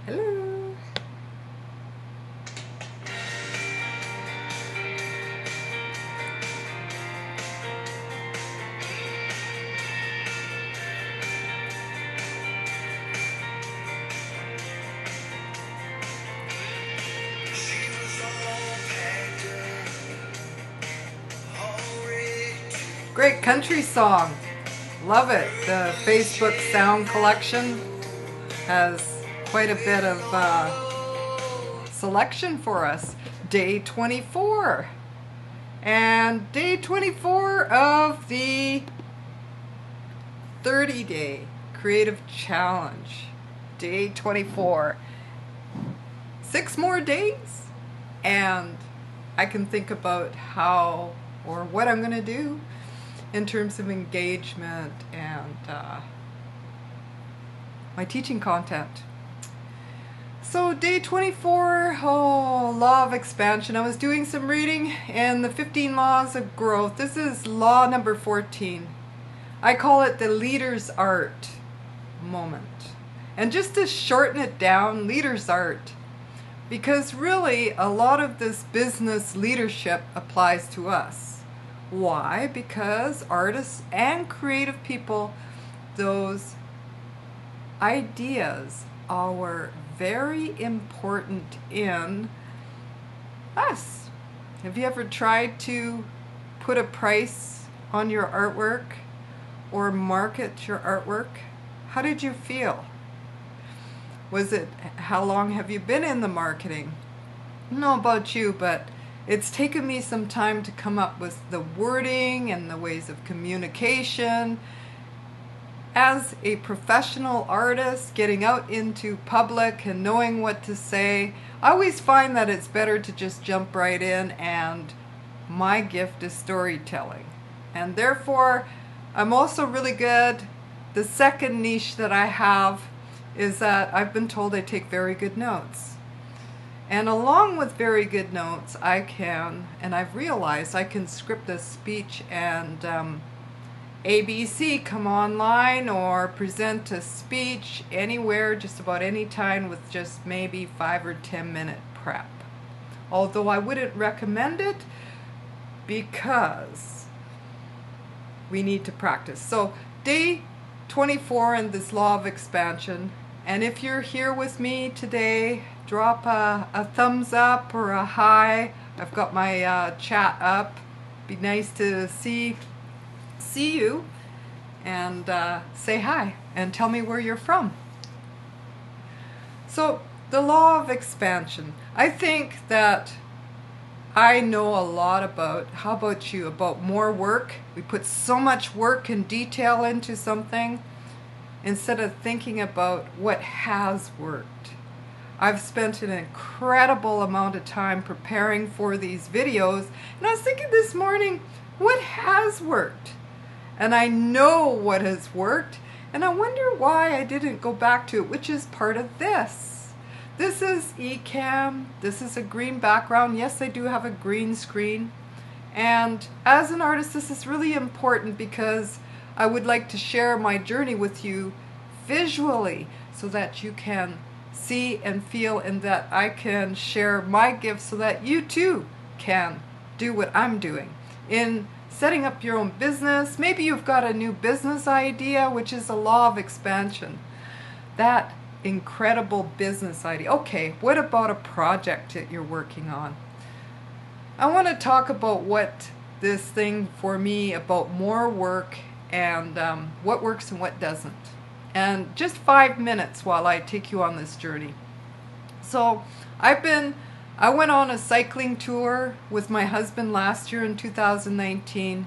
Hello. Great country song. Love it. The Facebook sound collection has quite a bit of selection for us. Day 24. And day 24 of the 30-day creative challenge. Day 24. 6 more days and I can think about how or what I'm going to do in terms of engagement and my teaching content. So day 24, law of expansion. I was doing some reading in the 15 laws of growth. This is law number 14. I call it the LeadersArt moment. And just to shorten it down, LeadersArt, because really a lot of this business leadership applies to us. Why? Because artists and creative people, those ideas are very important in us. Have you ever tried to put a price on your artwork or market your artwork? How did you feel? Was it, how long have you been in the marketing? I don't know about you, but it's taken me some time to come up with the wording and the ways of communication. As a professional artist, getting out into public and knowing what to say, I always find that it's better to just jump right in, and my gift is storytelling. And therefore, I'm also really good. The second niche that I have is that I've been told I take very good notes. And along with very good notes, I can, and I've realized I can script a speech and ABC, come online or present a speech anywhere, just about any time, with just maybe 5 or 10 minute prep. Although I wouldn't recommend it because we need to practice. So day 24 in this law of expansion. And if you're here with me today, drop a thumbs up or a hi. I've got my chat up. Be nice to see you and say hi and tell me where you're from. So the law of expansion. I think that I know a lot about, how about you, about more work. We put so much work and detail into something instead of thinking about what has worked. I've spent an incredible amount of time preparing for these videos, and I was thinking this morning, what has worked? And I know what has worked, and I wonder why I didn't go back to it, which is part of this. This is eCam, this is a green background. Yes, I do have a green screen. And as an artist, this is really important because I would like to share my journey with you visually so that you can see and feel, and that I can share my gifts so that you too can do what I'm doing in setting up your own business. Maybe you've got a new business idea, which is a law of expansion. That incredible business idea. Okay, what about a project that you're working on? I want to talk about what this thing for me about more work and what works and what doesn't. And just 5 minutes while I take you on this journey. So I went on a cycling tour with my husband last year in 2019.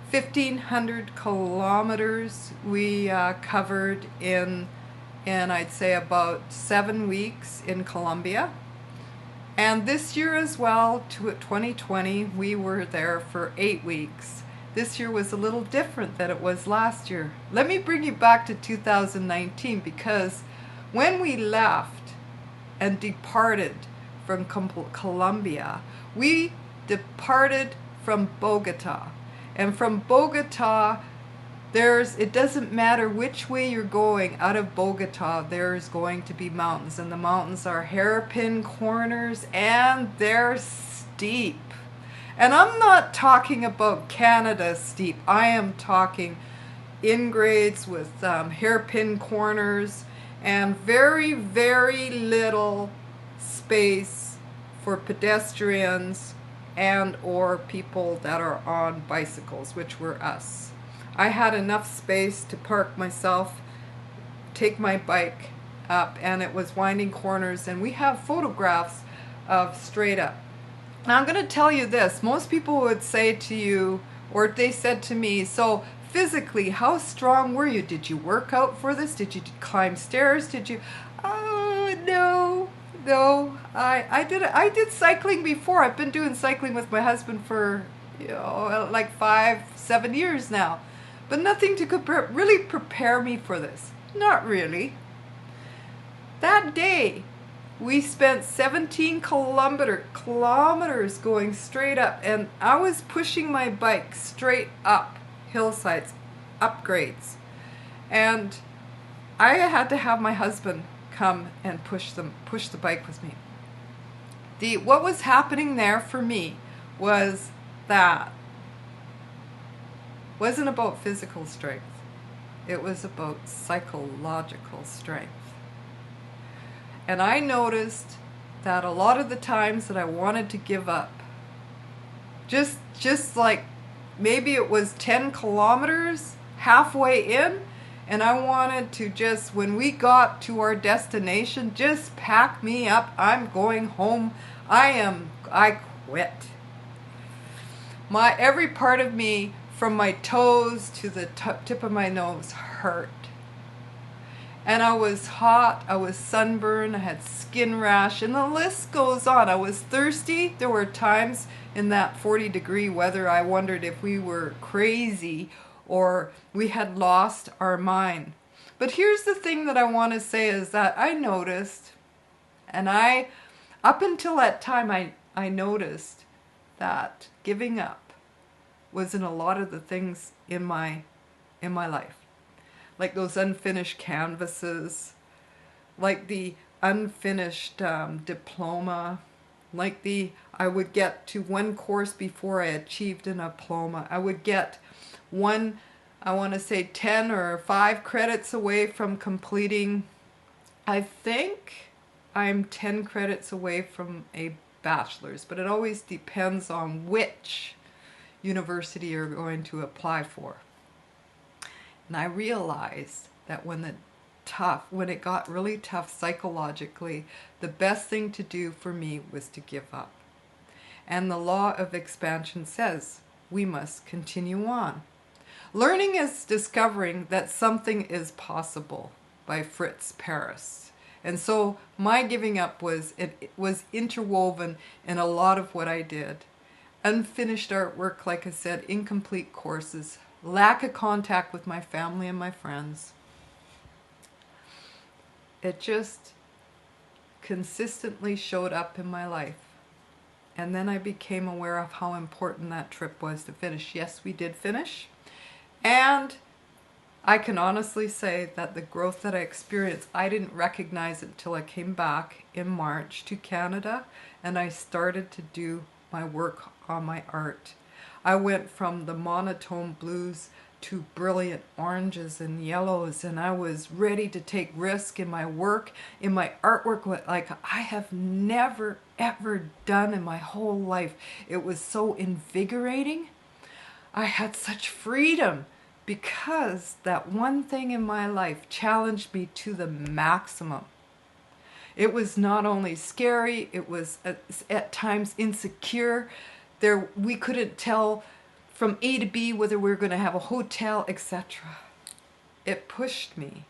1,500 kilometers we covered in I'd say about 7 weeks in Colombia. And this year as well, 2020, we were there for 8 weeks. This year was a little different than it was last year. Let me bring you back to 2019, because when we left and departed from Colombia, we departed from Bogota. And from Bogota, it doesn't matter which way you're going out of Bogota, there's going to be mountains, and the mountains are hairpin corners and they're steep. And I'm not talking about Canada steep. I am talking in grades with hairpin corners and very, very little space for pedestrians and or people that are on bicycles, which were us. I had enough space to park myself, take my bike up, and it was winding corners, and we have photographs of straight up. Now I'm going to tell you this, most people would say to you, or they said to me, so physically, how strong were you? Did you work out for this? Did you climb stairs? Did you? Oh, no, I did cycling before. I've been doing cycling with my husband for, like 5-7 years now. But nothing to really prepare me for this. Not really. That day, we spent 17 kilometers going straight up, and I was pushing my bike straight up hillsides, upgrades. And I had to have my husband come and push the bike with me. What was happening there for me was that wasn't about physical strength. It was about psychological strength. And I noticed that a lot of the times that I wanted to give up, just like maybe it was 10 kilometers halfway in, and I wanted to just, when we got to our destination, just pack me up. I'm going home. I quit. Every part of me, from my toes to the tip of my nose, hurt. And I was hot, I was sunburned, I had skin rash, and the list goes on. I was thirsty. There were times in that 40-degree weather I wondered if we were crazy or we had lost our mind. But here's the thing that I want to say is that I noticed, and up until that time, I noticed that giving up was in a lot of the things in my life. Like those unfinished canvases, like the unfinished diploma, like I would get to one course before I achieved a diploma. I would get 10 or 5 credits away from completing, I think I'm 10 credits away from a bachelor's, but it always depends on which university you're going to apply for. And I realized that when it got really tough psychologically, the best thing to do for me was to give up. And the law of expansion says we must continue on. Learning is discovering that something is possible by Fritz Paris. And so my giving up was interwoven in a lot of what I did. Unfinished artwork, like I said, incomplete courses, lack of contact with my family and my friends. It just consistently showed up in my life. And then I became aware of how important that trip was to finish. Yes, we did finish. And I can honestly say that the growth that I experienced, I didn't recognize it until I came back in March to Canada and I started to do my work on my art. I went from the monotone blues to brilliant oranges and yellows, and I was ready to take risk in my work, in my artwork, like I have never ever done in my whole life. It was so invigorating. I had such freedom because that one thing in my life challenged me to the maximum. It was not only scary, it was at times insecure. We couldn't tell from A to B whether we were going to have a hotel, etc. It pushed me,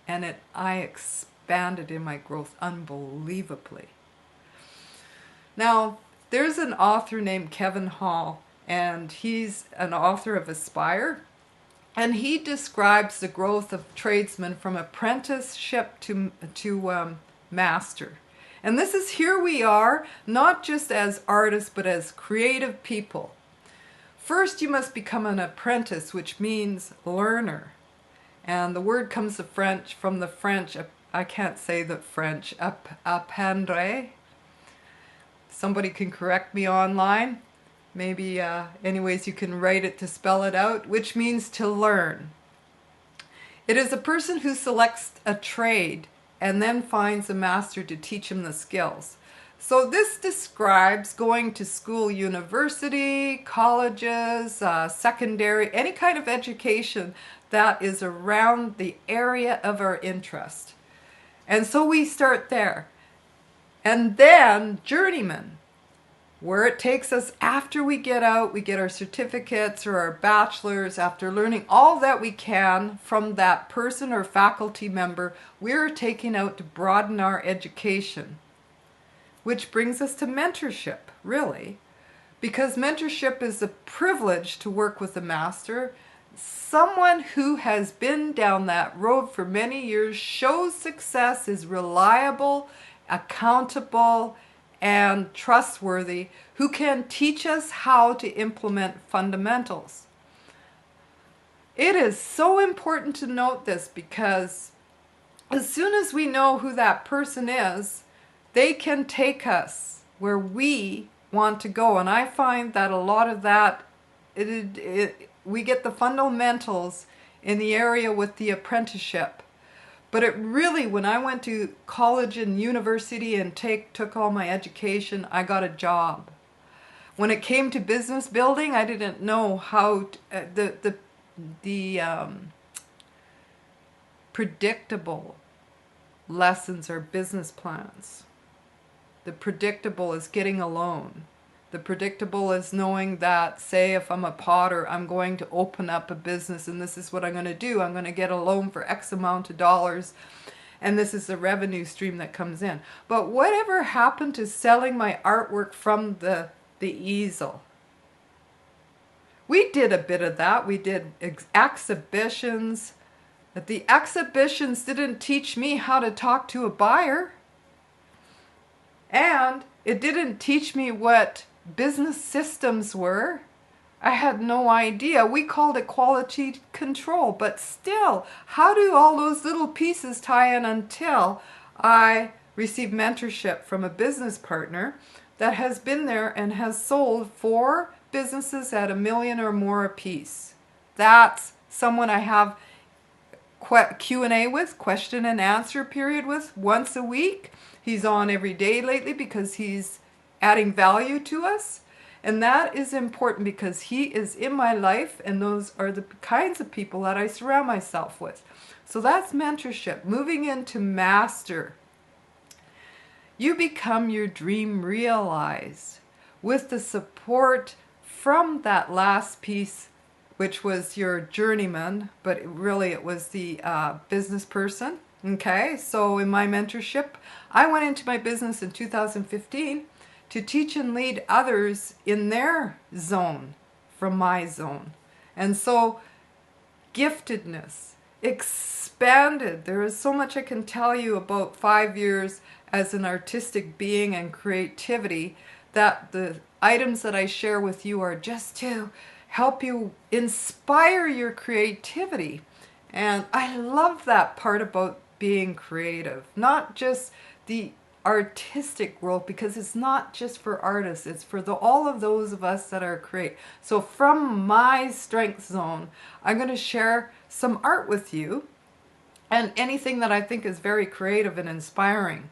and I expanded in my growth unbelievably. Now, there's an author named Kevin Hall, and he's an author of Aspire, and he describes the growth of tradesmen from apprenticeship to master. And this is, here we are, not just as artists, but as creative people. First, you must become an apprentice, which means learner. And the word comes from the French, I can't say the French, apprendre. Somebody can correct me online. Maybe, anyways, you can write it to spell it out, which means to learn. It is a person who selects a trade and then finds a master to teach him the skills. So this describes going to school, university, colleges, secondary, any kind of education that is around the area of our interest. And so we start there. And then journeyman, where it takes us after we get out, we get our certificates or our bachelors, after learning all that we can from that person or faculty member, we're taking out to broaden our education. Which brings us to mentorship, really. Because mentorship is a privilege to work with a master, someone who has been down that road for many years, shows success, is reliable, accountable, and trustworthy, who can teach us how to implement fundamentals. It is so important to note this because as soon as we know who that person is, they can take us where we want to go. And I find that a lot of that, we get the fundamentals in the area with the apprenticeship. But it really, when I went to college and university and took all my education, I got a job. When it came to business building, I didn't know how the predictable lessons or business plans. The predictable is getting a loan. The predictable is knowing that, say, if I'm a potter, I'm going to open up a business and this is what I'm going to do. I'm going to get a loan for X amount of dollars and this is the revenue stream that comes in. But whatever happened to selling my artwork from the easel? We did a bit of that. We did exhibitions. But the exhibitions didn't teach me how to talk to a buyer. And it didn't teach me what business systems were. I had no idea. We called it quality control, but still, how do all those little pieces tie in until I received mentorship from a business partner that has been there and has sold 4 businesses at $1 million or more a piece. That's someone I have Q&A with, question and answer period with, once a week. He's on every day lately because he's adding value to us. And that is important because he is in my life and those are the kinds of people that I surround myself with. So that's mentorship. Moving into master. You become your dream realized with the support from that last piece, which was your journeyman, but really it was the business person. Okay, so in my mentorship, I went into my business in 2015 to teach and lead others in their zone from my zone. And so giftedness expanded. There is so much I can tell you about 5 years as an artistic being and creativity that the items that I share with you are just to help you inspire your creativity. And I love that part about being creative, not just the artistic world, because it's not just for artists, it's for all of those of us that are creative. So from my strength zone, I'm going to share some art with you and anything that I think is very creative and inspiring.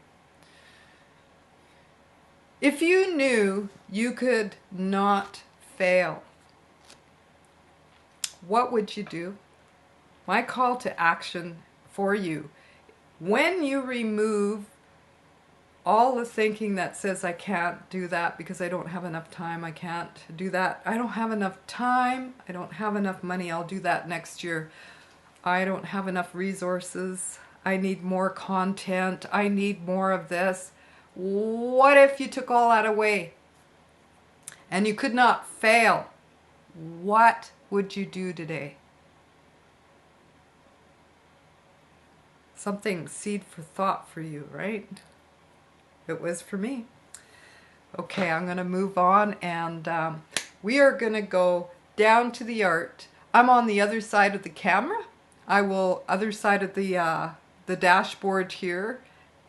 If you knew you could not fail, what would you do? My call to action for you, when you remove all the thinking that says I can't do that because I don't have enough time, I can't do that, I don't have enough time, I don't have enough money, I'll do that next year, I don't have enough resources, I need more content, I need more of this. What if you took all that away and you could not fail? What would you do today? Something seed for thought for you, right? It was for me. Okay, I'm going to move on and we are going to go down to the art. I'm on the other side of the camera. I will other side of the dashboard here,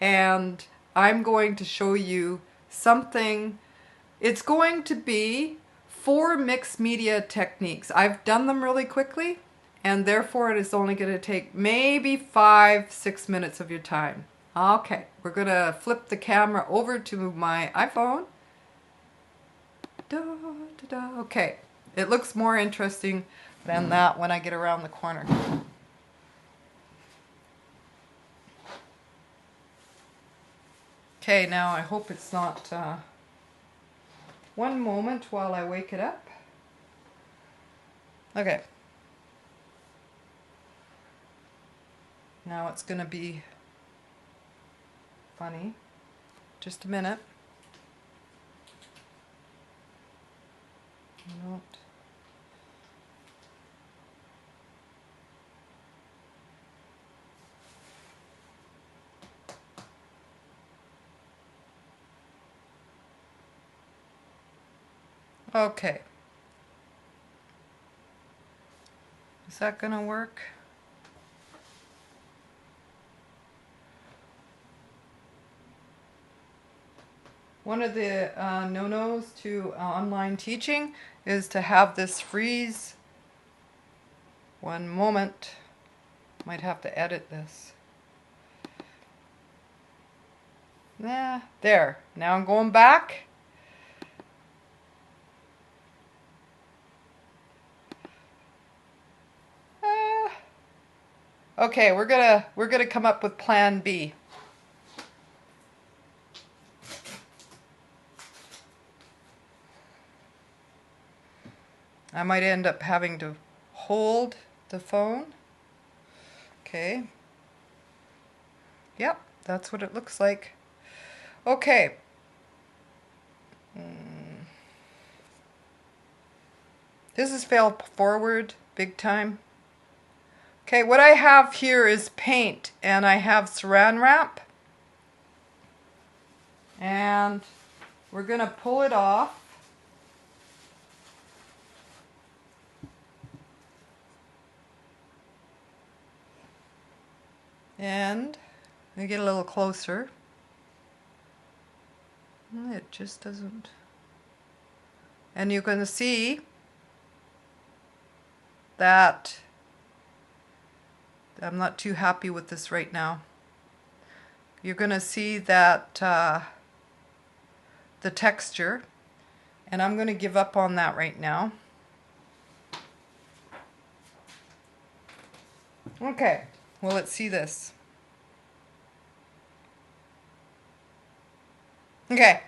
and I'm going to show you something. It's going to be 4 mixed media techniques. I've done them really quickly, and therefore it is only going to take maybe 5-6 minutes of your time. Okay, we're going to flip the camera over to my iPhone. Da, da, da. Okay, it looks more interesting than that when I get around the corner. Okay, now I hope it's not... one moment while I wake it up. Okay. Now it's going to be funny. Just a minute. Not. Okay. Is that going to work? One of the no-nos to online teaching is to have this freeze. One moment. Might have to edit this. There. Now I'm going back. Okay, we're gonna come up with plan B. I might end up having to hold the phone. Okay. Yep, that's what it looks like. Okay. This is fail forward big time. Okay, what I have here is paint, and I have Saran wrap. And we're going to pull it off. And let me get a little closer. It just doesn't. And you're going to see that I'm not too happy with this right now. You're going to see that the texture, and I'm going to give up on that right now. Okay, well, let's see this. Okay.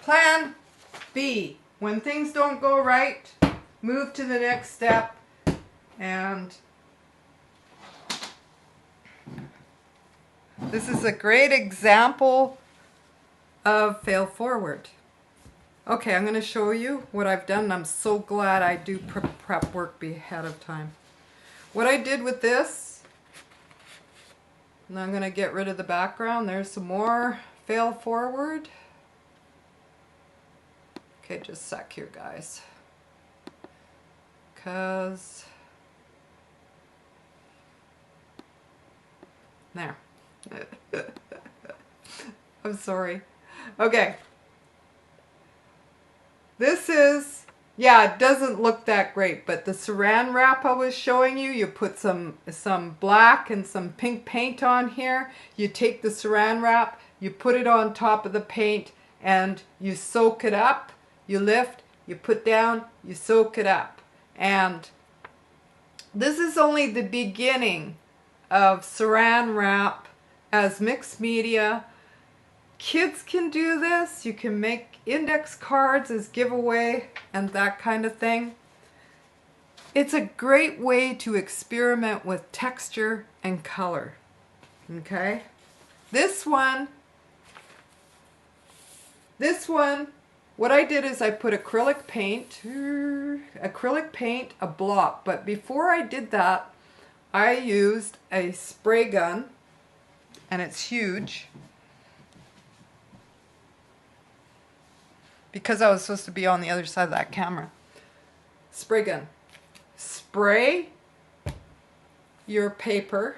Plan B. When things don't go right, move to the next step, and this is a great example of fail forward. Okay, I'm going to show you what I've done. I'm so glad I do prep work ahead of time. What I did with this, and I'm going to get rid of the background. There's some more fail forward. Okay, just a sec here, guys. Because there. I'm sorry. Okay. This is, yeah, it doesn't look that great, but the Saran wrap I was showing you, you put some black and some pink paint on here. You take the Saran wrap, you put it on top of the paint, and you soak it up. You lift, you put down, you soak it up. And this is only the beginning of Saran wrap as mixed media. Kids can do this. You can make index cards as giveaway and that kind of thing. It's a great way to experiment with texture and color. Okay? This one, what I did is I put acrylic paint, a block. But before I did that, I used a spray gun, and it's huge, because I was supposed to be on the other side of that camera. Spray gun. Spray your paper,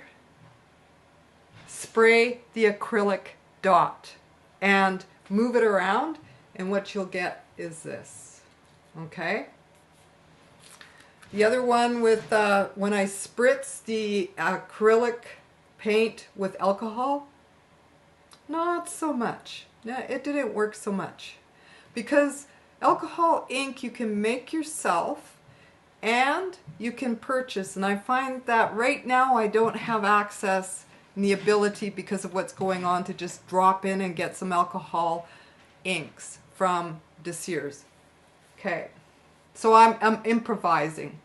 spray the acrylic dot, and move it around, and what you'll get is this. Okay? The other one with, when I spritz the acrylic paint with alcohol, not so much. It didn't work so much. Because alcohol ink you can make yourself and you can purchase. And I find that right now I don't have access and the ability, because of what's going on, to just drop in and get some alcohol inks from Sears. Okay, so I'm improvising.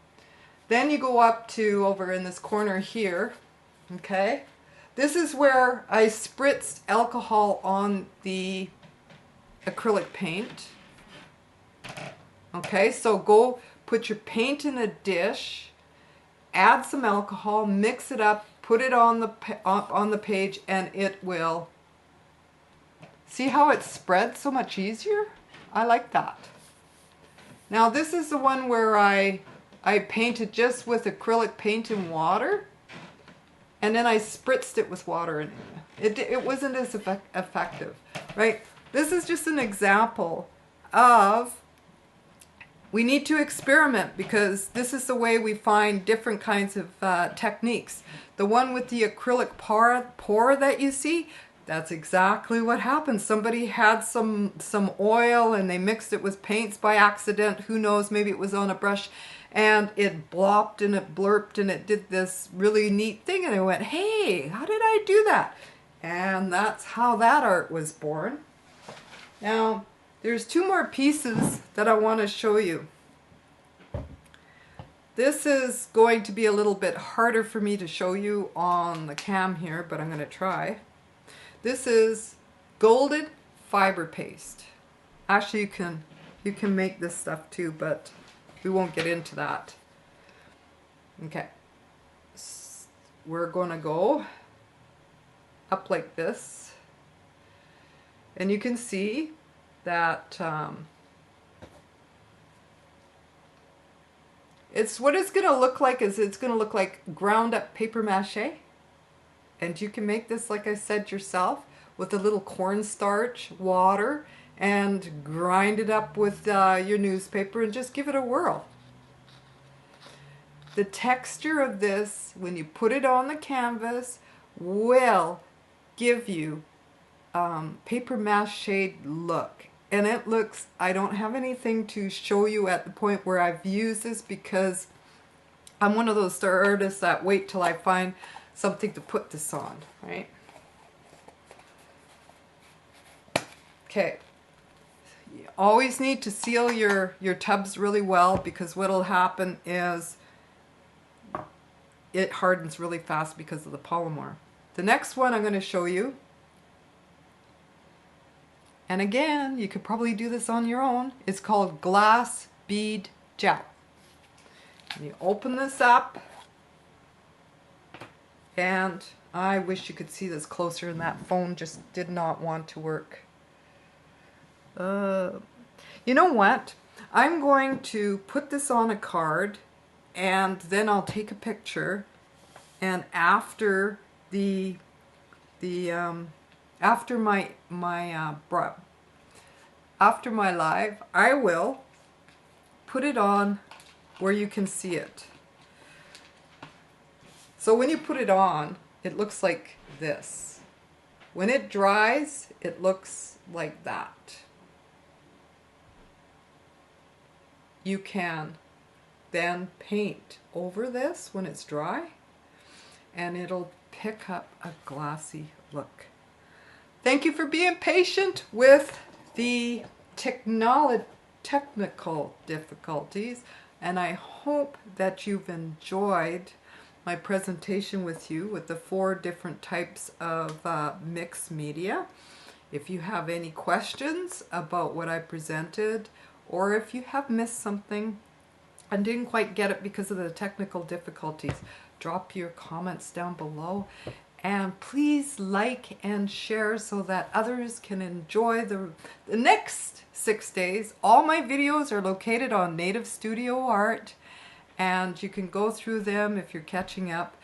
Then you go up to over in this corner here. Okay, this is where I spritzed alcohol on the acrylic paint. Okay, so go put your paint in a dish, add some alcohol, mix it up, put it on the page, and it will. See how it spreads so much easier? I like that. Now this is the one where I painted just with acrylic paint and water, and then I spritzed it with water, and it wasn't as effective, right? This is just an example of, we need to experiment, because this is the way we find different kinds of techniques. The one with the acrylic pour that you see, that's exactly what happened. Somebody had some oil and they mixed it with paints by accident. Who knows, maybe it was on a brush, and it blopped and it blurped and it did this really neat thing, and I went, hey, how did I do that? And that's how that art was born. Now, there's two more pieces that I want to show you. This is going to be a little bit harder for me to show you on the cam here, but I'm going to try. This is golden fiber paste. Actually, you can make this stuff too, but we won't get into that. Okay. We're going to go up like this. And you can see that it's what it's going to look like is it's going to look like ground up paper mache. And you can make this, like I said, yourself with a little cornstarch, water, and grind it up with your newspaper and just give it a whirl. The texture of this, when you put it on the canvas, will give you paper mache look. And it looks, I don't have anything to show you at the point where I've used this, because I'm one of those star artists that wait till I find something to put this on, right? Okay. You always need to seal your tubs really well, because what'll happen is it hardens really fast because of the polymer. The next one I'm going to show you, and again, you could probably do this on your own, it's called glass bead gel. And you open this up, and I wish you could see this closer, and that phone just did not want to work. You know what? I'm going to put this on a card, and then I'll take a picture, and after after my live, I will put it on where you can see it. So when you put it on, it looks like this. When it dries, it looks like that. You can then paint over this when it's dry, and it'll pick up a glassy look. Thank you for being patient with the technical difficulties, and I hope that you've enjoyed my presentation with you with the 4 different types of mixed media. If you have any questions about what I presented, or if you have missed something and didn't quite get it because of the technical difficulties, drop your comments down below. And please like and share so that others can enjoy the next 6 days. All my videos are located on Native Studio Art, and you can go through them if you're catching up.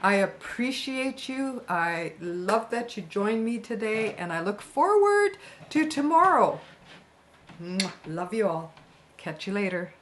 I appreciate you. I love that you joined me today, and I look forward to tomorrow. Love you all. Catch you later.